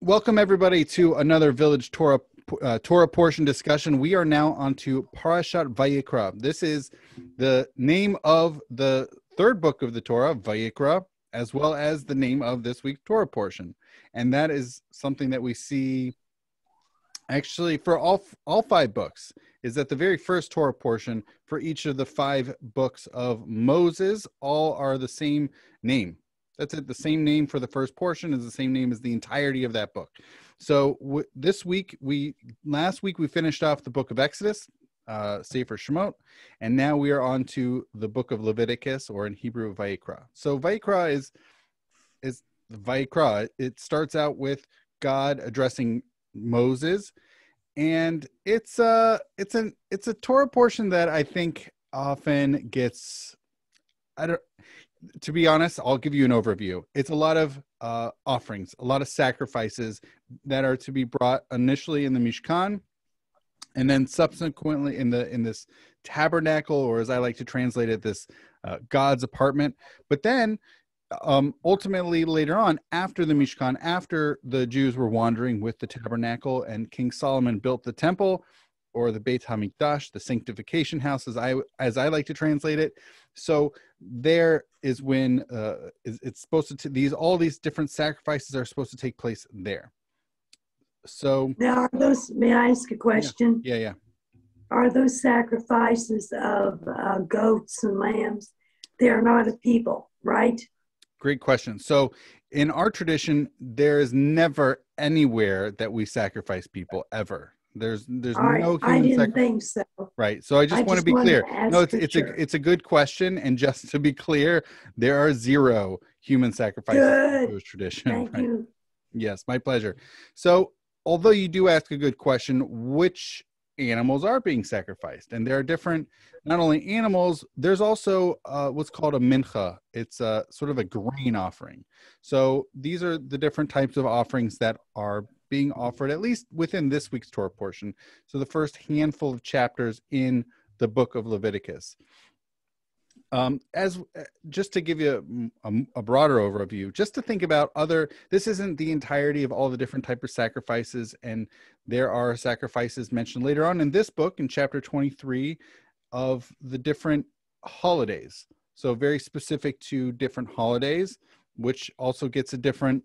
Welcome everybody to another Village Torah portion discussion. We are now on to Parashat Vayikra. This is the name of the third book of the Torah, Vayikra, as well as the name of this week's Torah portion. And that is something that we see actually for all five books, is that the very first Torah portion for each of the five books of Moses all are the same name. That's it. The same name for the first portion is the same name as the entirety of that book. So last week we finished off the book of Exodus, Sefer Shemot, and now we are on to the book of Leviticus, or in Hebrew, Vayikra. So Vayikra is Vayikra. It starts out with God addressing Moses, and it's a Torah portion that I think often gets, to be honest, I'll give you an overview. It's a lot of offerings, a lot of sacrifices that are to be brought initially in the Mishkan, and then subsequently in this tabernacle, or as I like to translate it, this God's apartment. But then ultimately later on, after the Mishkan, after the Jews were wandering with the tabernacle and King Solomon built the temple, or the Beit HaMikdash, the sanctification house, as I like to translate it. So there is when it's supposed to, all these different sacrifices are supposed to take place there. So now, are those? May I ask a question? Yeah. Are those sacrifices of goats and lambs? They are not of people, right? Great question. So in our tradition, there is never anywhere that we sacrifice people ever. There's no human I didn't sacrifice. think so. Right. So I just want to be clear. No, it's a good question. And just to be clear, there are zero human sacrifices in Jewish tradition. Thank you. Yes, my pleasure. So although you do ask a good question, which animals are being sacrificed? And there are different, not only animals, there's also what's called a mincha. It's sort of a grain offering. So these are the different types of offerings that are being offered, at least within this week's Torah portion. So the first handful of chapters in the book of Leviticus. Just to give you a broader overview, just to think about this isn't the entirety of all the different types of sacrifices, and there are sacrifices mentioned later on in this book in chapter 23 of the different holidays. So very specific to different holidays, which also gets a different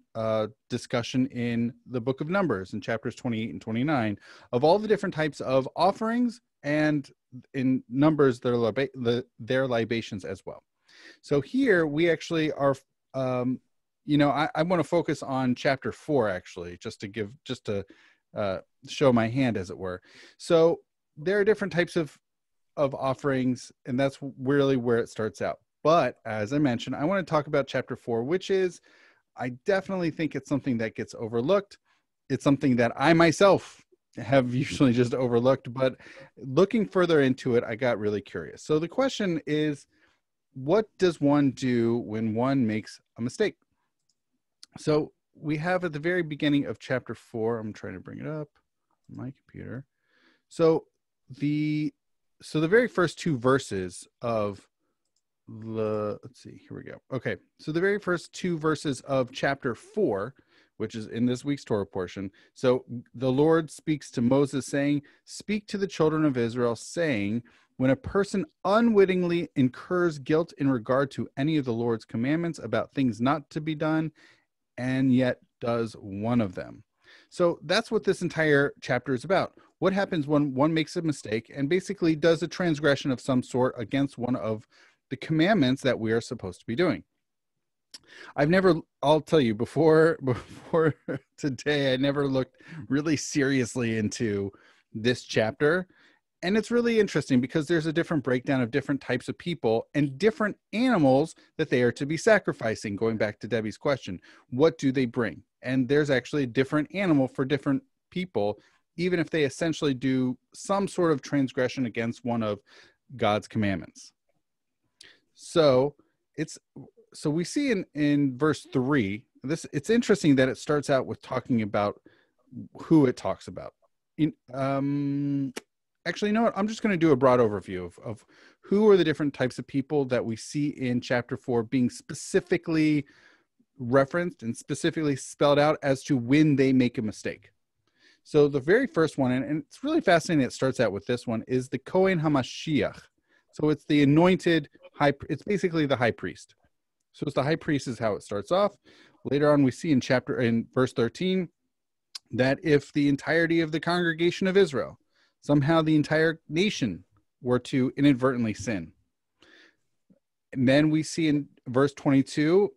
discussion in the book of Numbers in chapters 28 and 29 of all the different types of offerings, and in Numbers their libations as well. So here we actually are, I want to focus on chapter 4 actually, just to show my hand, as it were. So there are different types of offerings, and that's really where it starts out. But as I mentioned, I want to talk about chapter 4, which is, I definitely think it's something that gets overlooked. It's something that I myself have usually just overlooked, but looking further into it, I got really curious. So the question is, what does one do when one makes a mistake? So we have at the very beginning of chapter 4, I'm trying to bring it up on my computer. So the very first two verses of let's see, here we go. Okay, so the very first two verses of chapter 4, which is in this week's Torah portion. So the Lord speaks to Moses saying, "Speak to the children of Israel, saying, when a person unwittingly incurs guilt in regard to any of the Lord's commandments about things not to be done, and yet does one of them." So that's what this entire chapter is about. What happens when one makes a mistake and basically does a transgression of some sort against one of the commandments that we are supposed to be doing. I'll tell you, before today, I never looked really seriously into this chapter. And it's really interesting because there's a different breakdown of different types of people and different animals that they are to be sacrificing. Going back to Debbie's question, what do they bring? And there's actually a different animal for different people, even if they essentially do some sort of transgression against one of God's commandments. So we see in verse 3, it's interesting that it starts out with talking about who it talks about. Actually, you know what? I'm just going to do a broad overview of who are the different types of people that we see in chapter 4 being specifically referenced and specifically spelled out as to when they make a mistake. So the very first one, and it's really fascinating, it starts out with this one, is the Kohen Hamashiach. So it's the anointed it's basically the high priest. So it's the high priest is how it starts off. Later on, we see in verse 13, that if the entirety of the congregation of Israel, somehow the entire nation, were to inadvertently sin. And then we see in verse 22,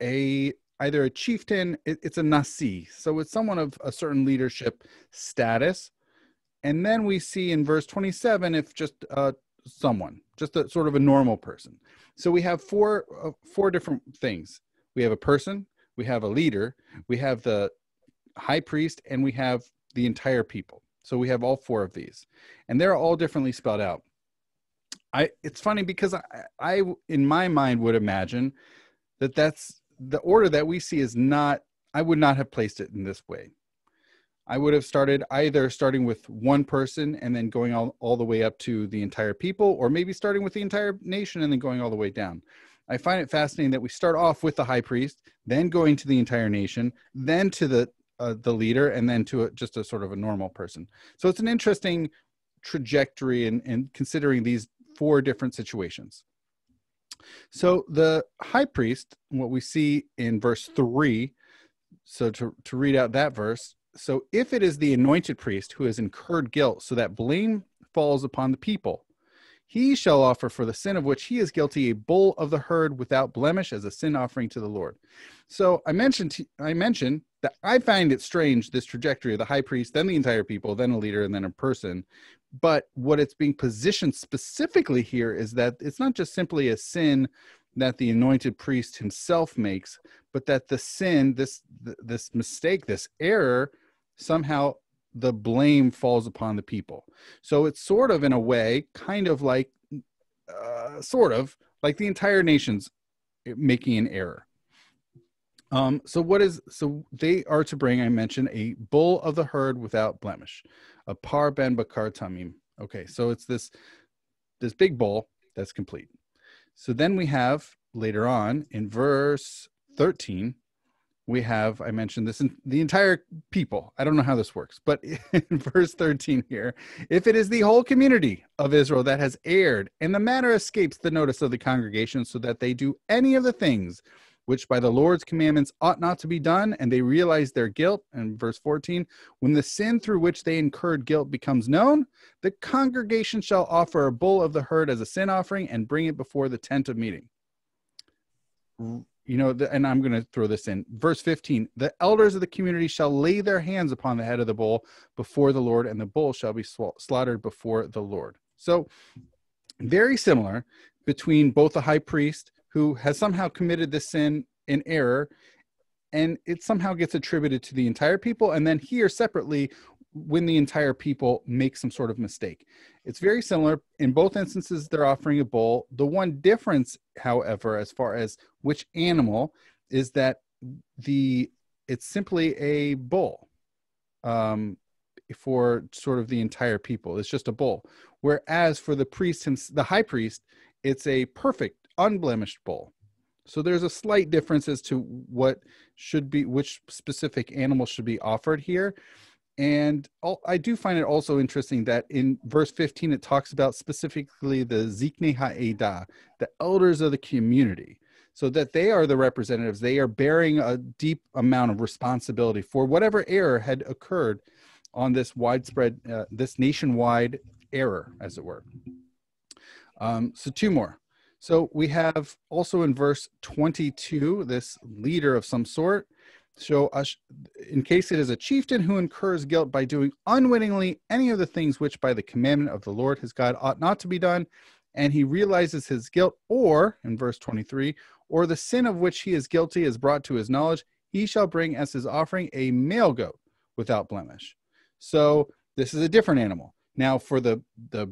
either a chieftain, it's a nasi, so it's someone of a certain leadership status. And then we see in verse 27, if just someone, just a sort of a normal person. So we have four different things. We have a person, we have a leader, we have the high priest, and we have the entire people. So we have all four of these, and they're all differently spelled out. It's funny because I in my mind would imagine that that's the order that we see is not, I would not have placed it in this way. I would have starting with one person and then going all the way up to the entire people, or maybe starting with the entire nation and then going all the way down. I find it fascinating that we start off with the high priest, then going to the entire nation, then to the leader, and then to just a sort of a normal person. So it's an interesting trajectory in considering these four different situations. So the high priest, what we see in verse 3, so to read out that verse, so if it is the anointed priest who has incurred guilt so that blame falls upon the people, he shall offer for the sin of which he is guilty a bull of the herd without blemish as a sin offering to the Lord. So I mentioned that I find it strange, this trajectory of the high priest, then the entire people, then a leader, and then a person. But what it's being positioned specifically here is that it's not just simply a sin that the anointed priest himself makes, but that the sin, this mistake, this error, somehow the blame falls upon the people. So it's sort of, in a way, kind of like, the entire nation's making an error. So they are to bring, I mentioned, a bull of the herd without blemish, a par ben bakar tamim. Okay, so it's this big bull that's complete. So then we have later on in verse 13, we have, I mentioned this, in the entire people. I don't know how this works, but in verse 13 here, if it is the whole community of Israel that has erred, and the matter escapes the notice of the congregation, so that they do any of the things which by the Lord's commandments ought not to be done, and they realize their guilt, and verse 14, when the sin through which they incurred guilt becomes known, the congregation shall offer a bull of the herd as a sin offering and bring it before the tent of meeting. And I'm going to throw this in. Verse 15, the elders of the community shall lay their hands upon the head of the bull before the Lord, and the bull shall be slaughtered before the Lord. So very similar between both the high priest, who has somehow committed this sin in error, and it somehow gets attributed to the entire people, and then here separately, when the entire people make some sort of mistake. It's very similar. In both instances, they're offering a bull. The one difference, however, as far as which animal, is that it's simply a bull for sort of the entire people. It's just a bull. Whereas for the high priest, it's a perfect, unblemished bull. So there's a slight difference as to which specific animal should be offered here. And I do find it also interesting that in verse 15, it talks about specifically the Ziknei Ha'edah, the elders of the community, so that they are the representatives. They are bearing a deep amount of responsibility for whatever error had occurred on this widespread, this nationwide error, as it were. So two more. So we have also in verse 22, this leader of some sort. So in case it is a chieftain who incurs guilt by doing unwittingly any of the things which by the commandment of the Lord his God ought not to be done, and he realizes his guilt, or, in verse 23, or the sin of which he is guilty is brought to his knowledge, he shall bring as his offering a male goat without blemish. So this is a different animal. Now for the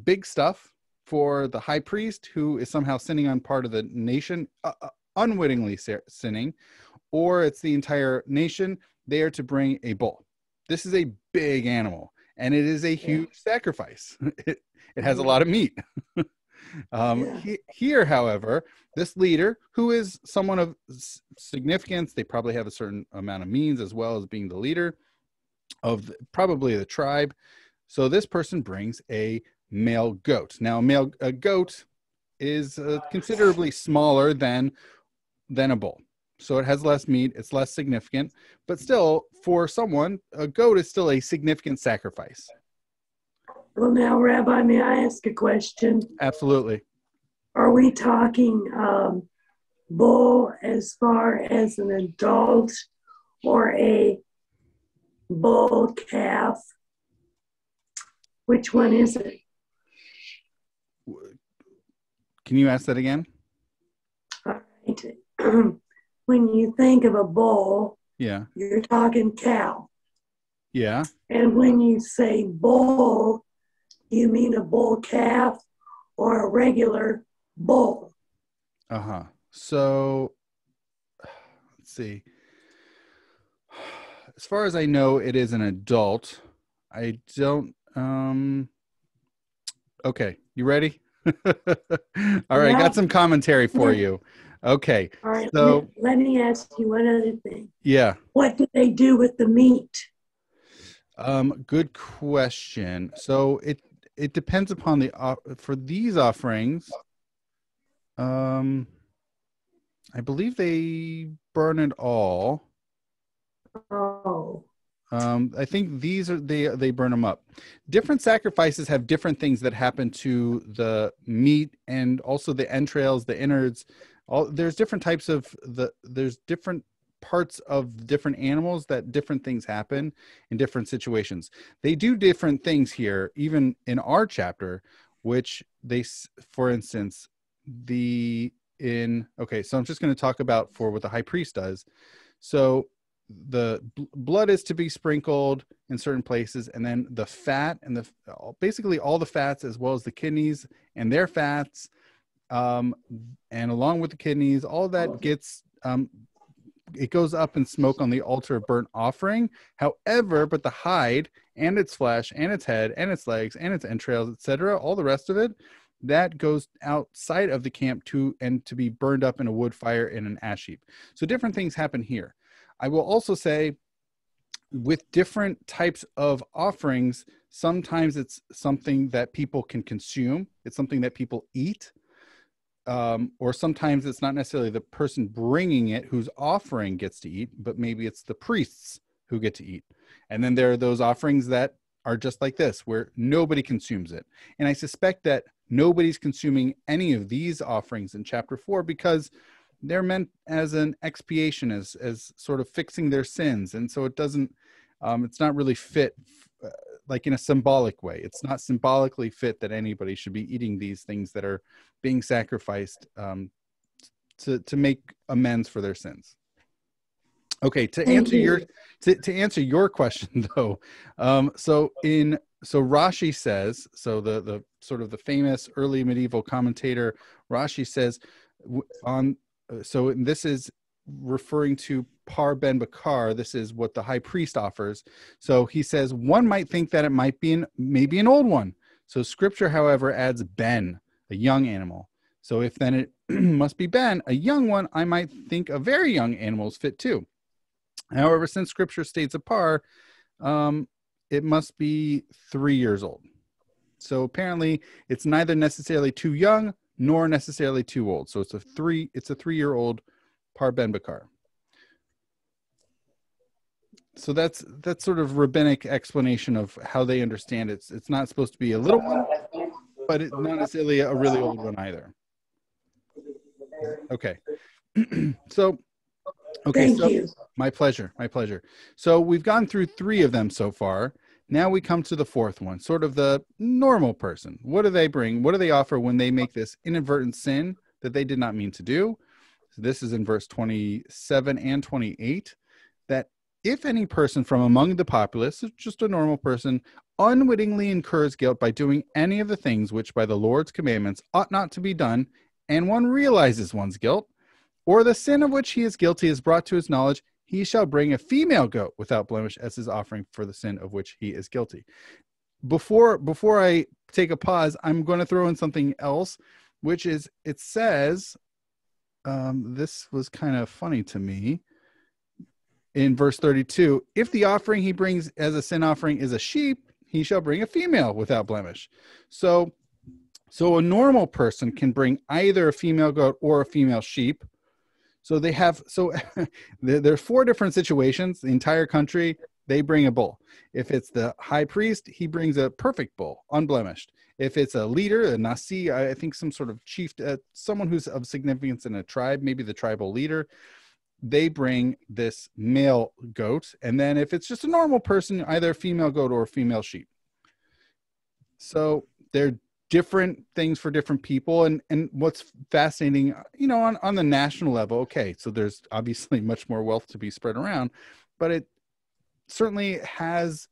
big stuff, for the high priest who is somehow sinning on part of the nation, unwittingly sinning, or it's the entire nation, they are to bring a bull. This is a big animal, and it is a huge sacrifice. It has a lot of meat. Yeah. Here, however, this leader, who is someone of significance, they probably have a certain amount of means as well as being the leader of probably the tribe. So this person brings a male goat. Now, a goat is considerably smaller than a bull. So it has less meat, it's less significant, but still, for someone, a goat is still a significant sacrifice. Well, now, Rabbi, may I ask a question? Absolutely. Are we talking bull as far as an adult or a bull calf? Which one is it? Can you ask that again? All right. When you think of a bull, Yeah. you're talking cow. Yeah. And when you say bull, you mean a bull calf or a regular bull? Uh-huh. So let's see. As far as I know, it is an adult. I don't okay, you ready? All right, Yeah. got some commentary for you. Okay. All right, So let me ask you one other thing. yeah. What do they do with the meat? Good question. So it depends upon for these offerings. I believe they burn it all. Oh. I think they burn them up. Different sacrifices have different things that happen to the meat and also the entrails, the innards. There's different types of there's different parts of different animals that different things happen in different situations. They do different things here, even in our chapter, which for instance, so I'm just going to talk about for what the high priest does. So the blood is to be sprinkled in certain places, and then the fat and basically all the fats, as well as the kidneys and their fats, and along with the kidneys, all that gets it goes up in smoke on the altar of burnt offering. However, but the hide and its flesh and its head and its legs and its entrails, etc., all the rest of it, that goes outside of the camp to be burned up in a wood fire in an ash heap. So different things happen here. I will also say, with different types of offerings, sometimes it's something that people can consume. It's something that people eat. Or sometimes it's not necessarily the person bringing it whose offering gets to eat, but maybe it's the priests who get to eat. And then there are those offerings that are just like this, where nobody consumes it. And I suspect that nobody's consuming any of these offerings in chapter 4 because they're meant as an expiation, as sort of fixing their sins. And so it doesn't, it's not really fit like in a symbolic way. It's not symbolically fit that anybody should be eating these things that are being sacrificed to make amends for their sins. Okay, to answer your question though, so Rashi says, so the sort of the famous early medieval commentator Rashi says so this is referring to Par Ben Bakar. This is what the high priest offers. So he says one might think that it might be maybe an old one. So scripture, however, adds Ben, a young animal. So if then it must be Ben, a young one, I might think a very young animal is fit too. However, since scripture states a par, it must be 3 years old. So apparently it's neither necessarily too young nor necessarily too old. So it's a 3-year-old Par Ben Bakar. So that's sort of rabbinic explanation of how they understand it. It's not supposed to be a little one, but it's not necessarily a really old one either. Okay. So Thank you. My pleasure. So we've gone through 3 of them so far. Now we come to the 4th one, sort of the normal person. What do they bring? What do they offer when they make this inadvertent sin that they did not mean to do? So this is in verse 27 and 28, that if any person from among the populace, just a normal person, unwittingly incurs guilt by doing any of the things which by the Lord's commandments ought not to be done, and one realizes one's guilt, or the sin of which he is guilty is brought to his knowledge, he shall bring a female goat without blemish as his offering for the sin of which he is guilty. before I take a pause, I'm going to throw in something else, which is, it says, this was kind of funny to me. In verse 32, if the offering he brings as a sin offering is a sheep, he shall bring a female without blemish. So a normal person can bring either a female goat or a female sheep. So they have, there are 4 different situations. The entire country, they bring a bull. If it's the high priest, he brings a perfect bull, unblemished. If it's a leader, a nasi, I think some sort of chief, someone who's of significance in a tribe, maybe the tribal leader, they bring this male goat. And then if it's just a normal person, either a female goat or a female sheep. So they're different things for different people. And what's fascinating, on the national level, okay, so there's obviously much more wealth to be spread around, but it certainly has,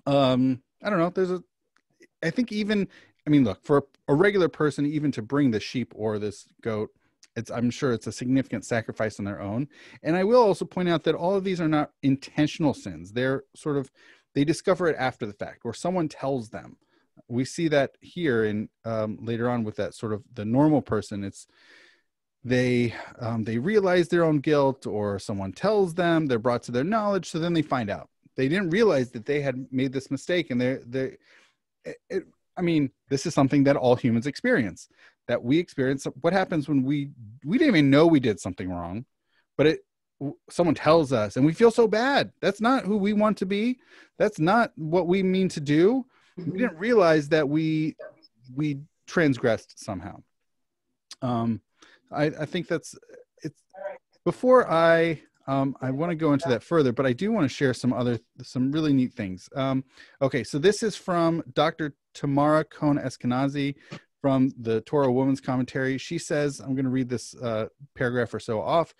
I don't know, I think even, look, for a regular person, even to bring the sheep or this goat, I'm sure it's a significant sacrifice on their own. And I will also point out that all of these are not intentional sins. They discover it after the fact, or someone tells them. We see that here in later on with that sort of the normal person. It's they realize their own guilt, or someone tells them, they're brought to their knowledge. So then they find out they didn't realize that they had made this mistake. And this is something that all humans experience, that we experience. What happens when we didn't even know we did something wrong, but someone tells us and we feel so bad. That's not who we want to be. That's not what we mean to do. We didn't realize that we transgressed somehow. I think it's before I want to go into that further, but I do want to share some really neat things. Okay, so this is from Dr. Tamara Cohen-Eskenazi from the Torah Woman's Commentary. She says, I'm going to read this paragraph or so off.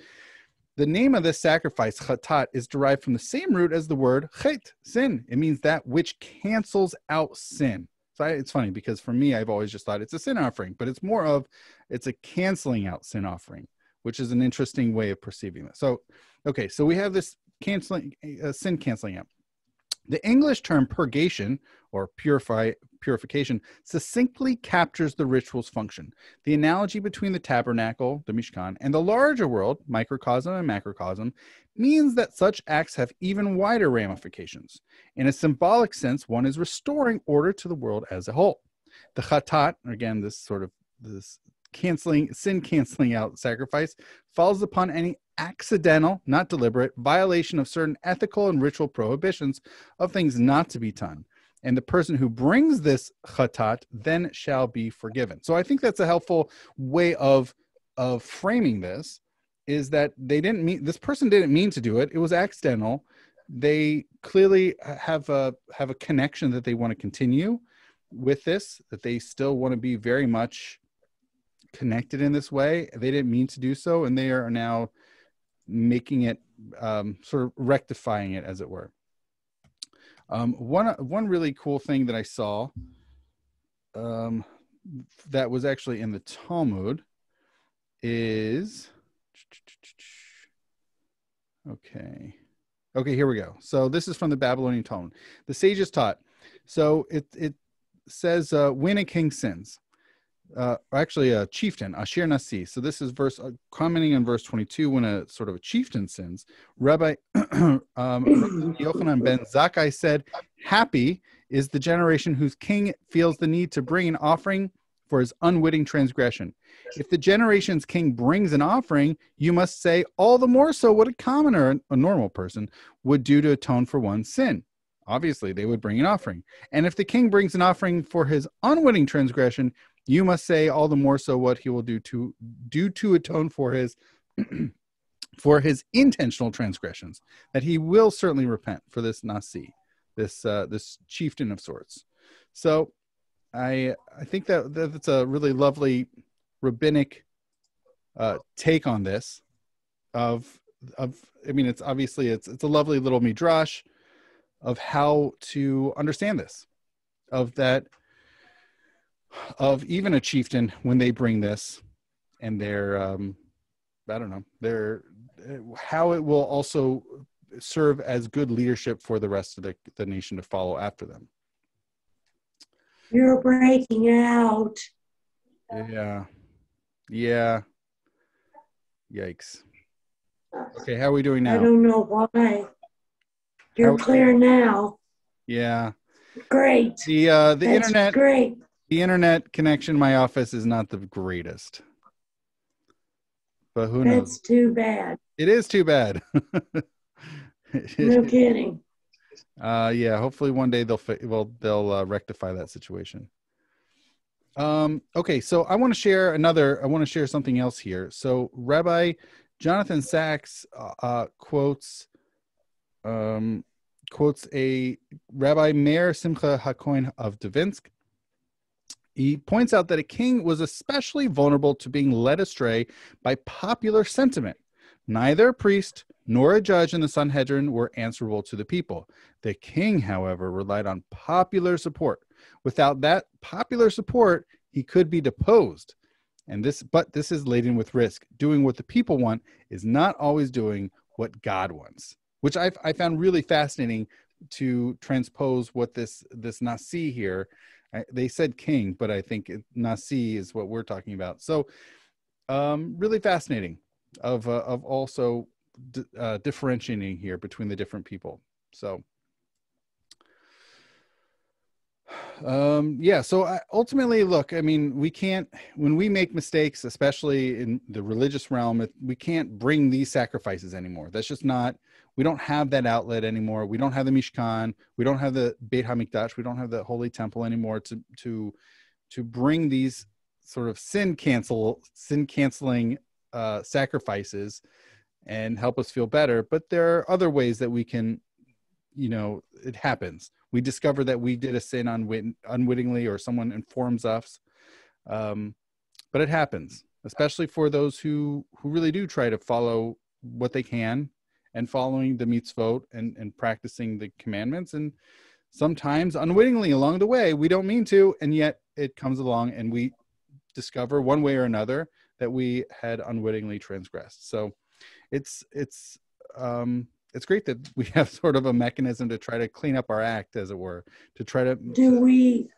The name of this sacrifice, chatat, is derived from the same root as the word chet, sin. It means that which cancels out sin. So it's funny because for me, I've always just thought it's a sin offering, but it's a canceling out sin offering, which is an interesting way of perceiving this. So, okay, so we have this sin canceling out. The English term purgation, or purification, succinctly captures the ritual's function. The analogy between the tabernacle, the Mishkan, and the larger world, microcosm and macrocosm, means that such acts have even wider ramifications. In a symbolic sense, one is restoring order to the world as a whole. The chatat, again, this sin canceling out sacrifice, falls upon any accidental, not deliberate, violation of certain ethical and ritual prohibitions of things not to be done. And the person who brings this chatat then shall be forgiven. So I think that's a helpful way of framing this, is that this person didn't mean to do it. It was accidental. They clearly have a connection that they want to continue with this, that they still want to be very much connected in this way. They didn't mean to do so, and they are now making it, sort of rectifying it, as it were. One really cool thing that I saw, that was actually in the Talmud is, okay, here we go. So this is from the Babylonian Talmud. The sages taught. So it says, when a king sins, actually a chieftain, Ashir Nasi. So this is commenting on verse 22, when a sort of a chieftain sins. Rabbi Yochanan ben Zakkai said, happy is the generation whose king feels the need to bring an offering for his unwitting transgression. If the generation's king brings an offering, you must say all the more so what a commoner, a normal person, would do to atone for one's sin. Obviously, they would bring an offering. And if the king brings an offering for his unwitting transgression, you must say all the more so what he will do to atone for his for his intentional transgressions, that he will certainly repent for this nasi, this chieftain of sorts. So I think that's a really lovely rabbinic take on this. It's obviously it's a lovely little midrash of how to understand this, of even a chieftain when they bring this, and how it will also serve as good leadership for the rest of the nation to follow after them. You're breaking out. Yeah. Yeah. Yikes. Okay, how are we doing I now? don't know why. How are You're we doing? clear now. Yeah. Great. The That's internet great. the internet connection in my office is not the greatest. But who knows? That's too bad. It is too bad. No kidding. Yeah, hopefully one day they'll rectify that situation. Okay, so I want to share something else here. So Rabbi Jonathan Sachs quotes a Rabbi Meir Simcha HaKohen of Dvinsk. He points out that a king was especially vulnerable to being led astray by popular sentiment. Neither a priest nor a judge in the Sanhedrin were answerable to the people. The king, however, relied on popular support. Without that popular support, he could be deposed. But this is laden with risk. Doing what the people want is not always doing what God wants, which I found really fascinating to transpose what this Nasi here. They said king, but I think Nasi is what we're talking about. So really fascinating of also differentiating here between the different people. So yeah, so ultimately, look, I mean, we can't, when we make mistakes, especially in the religious realm, we can't bring these sacrifices anymore. That's just not, we don't have that outlet anymore. We don't have the Mishkan. We don't have the Beit HaMikdash. We don't have the Holy Temple anymore to bring these sort of sin canceling sacrifices and help us feel better. But there are other ways that we can, it happens. We discover that we did a sin unwittingly, or someone informs us. But it happens, especially for those who really do try to follow what they can and following the mitzvot and practicing the commandments. And sometimes unwittingly along the way, we don't mean to, and yet it comes along and we discover one way or another that we had unwittingly transgressed. So it's great that we have sort of a mechanism to try to clean up our act, as it were, to try to. Do we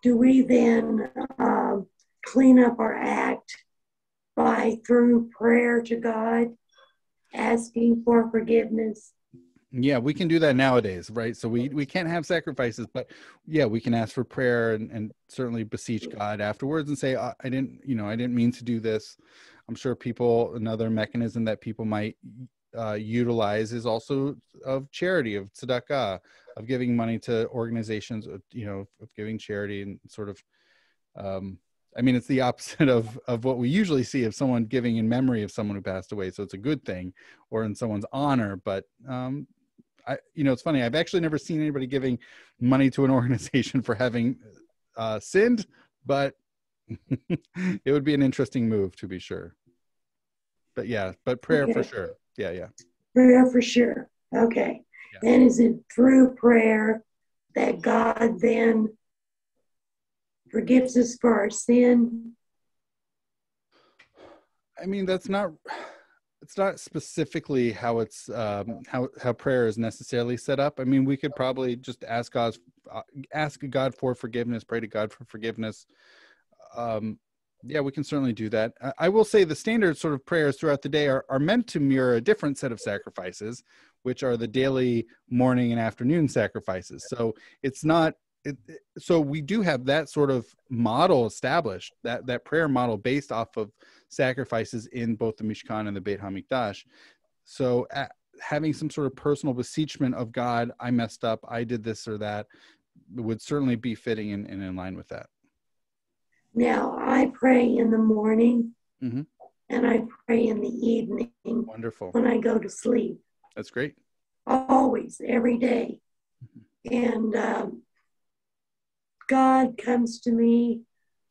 then clean up our act through prayer to God, asking for forgiveness? Yeah, we can do that nowadays, right? So we can't have sacrifices, but yeah, we can ask for prayer and certainly beseech God afterwards and say, I didn't mean to do this. I'm sure another mechanism that people might utilize is also of charity, of tzedakah, of giving money to organizations, of giving charity, and sort of, it's the opposite of what we usually see of someone giving in memory of someone who passed away. So it's a good thing, or in someone's honor. But it's funny. I've actually never seen anybody giving money to an organization for having sinned, but it would be an interesting move, to be sure. But yeah, prayer for sure. Yeah. Prayer for sure. Okay. Yeah. And is it through prayer that God then forgives us for our sin? It's not specifically how it's how prayer is necessarily set up. We could probably just ask God for forgiveness, pray to God for forgiveness. Yeah, we can certainly do that. I will say the standard sort of prayers throughout the day are meant to mirror a different set of sacrifices, which are the daily morning and afternoon sacrifices. So it's not, so we do have that sort of model established, that prayer model based off of sacrifices in both the Mishkan and the Beit HaMikdash. So having some sort of personal beseechment of God, I messed up, I did this or that, would certainly be fitting and in line with that. Now, I pray in the morning, mm-hmm. and I pray in the evening. Wonderful. When I go to sleep. That's great. Always, every day. Mm-hmm. And God comes to me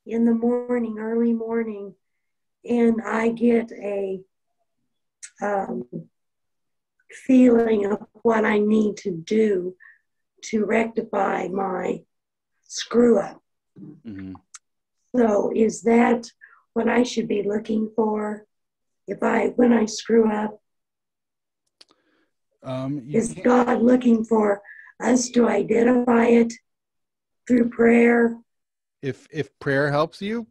in the morning, early morning, and I get a feeling of what I need to do to rectify my screw up. Mm-hmm. So is that what I should be looking for when I screw up? Is God looking for us to identify it through prayer if prayer helps you,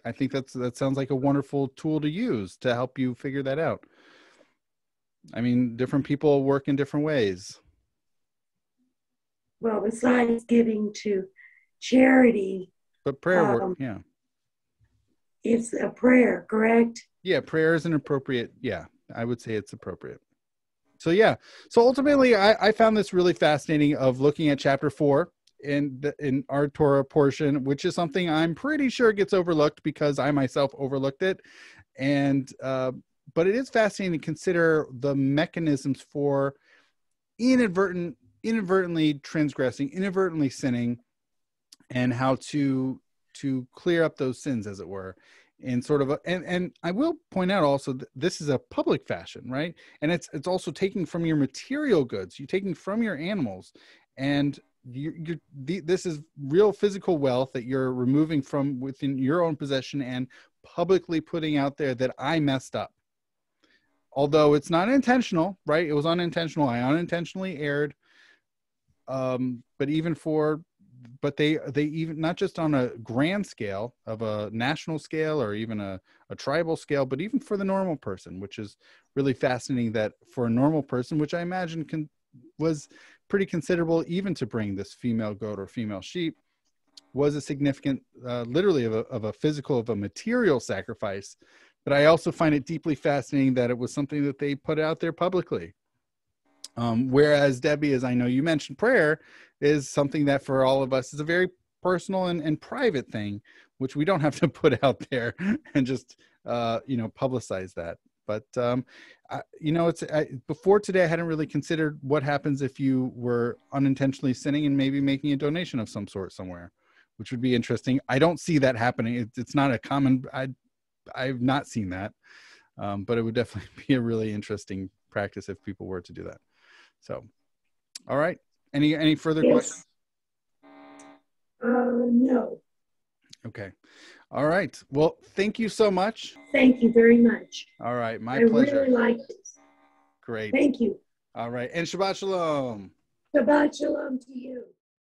I think that sounds like a wonderful tool to use to help you figure that out. I mean, different people work in different ways. Well, besides giving to charity, But prayer work, yeah. It's a prayer, correct? Yeah, prayer is an appropriate, yeah, I would say it's appropriate. So yeah, so ultimately I found this really fascinating of looking at chapter 4 in our Torah portion, which is something I'm pretty sure gets overlooked because I myself overlooked it. And but it is fascinating to consider the mechanisms for inadvertently transgressing, inadvertently sinning, and how to clear up those sins, as it were, in sort of and I will point out also that this is a public fashion, right? And it's also taking from your material goods, you're taking from your animals, and this is real physical wealth that you're removing from within your own possession and publicly putting out there that I messed up. Although it's not intentional, right? It was unintentional. I unintentionally erred. But they even, not just on a grand scale of a national scale or even a tribal scale, but even for the normal person, which is really fascinating that for a normal person, which I imagine was pretty considerable, even to bring this female goat or female sheep, was a significant, literally of a material sacrifice. But I also find it deeply fascinating that it was something that they put out there publicly. Whereas Debbie, as I know you mentioned, prayer is something that for all of us is a very personal and private thing, which we don't have to put out there and just, publicize that. But, before today, I hadn't really considered what happens if you were unintentionally sinning and maybe making a donation of some sort somewhere, which would be interesting. I don't see that happening. It's not a common, I've not seen that, but it would definitely be a really interesting practice if people were to do that. So, all right. Any further questions? No. Okay. All right. Well, thank you so much. Thank you very much. All right. My pleasure. I really liked it. Great. Thank you. All right. And Shabbat Shalom. Shabbat Shalom to you.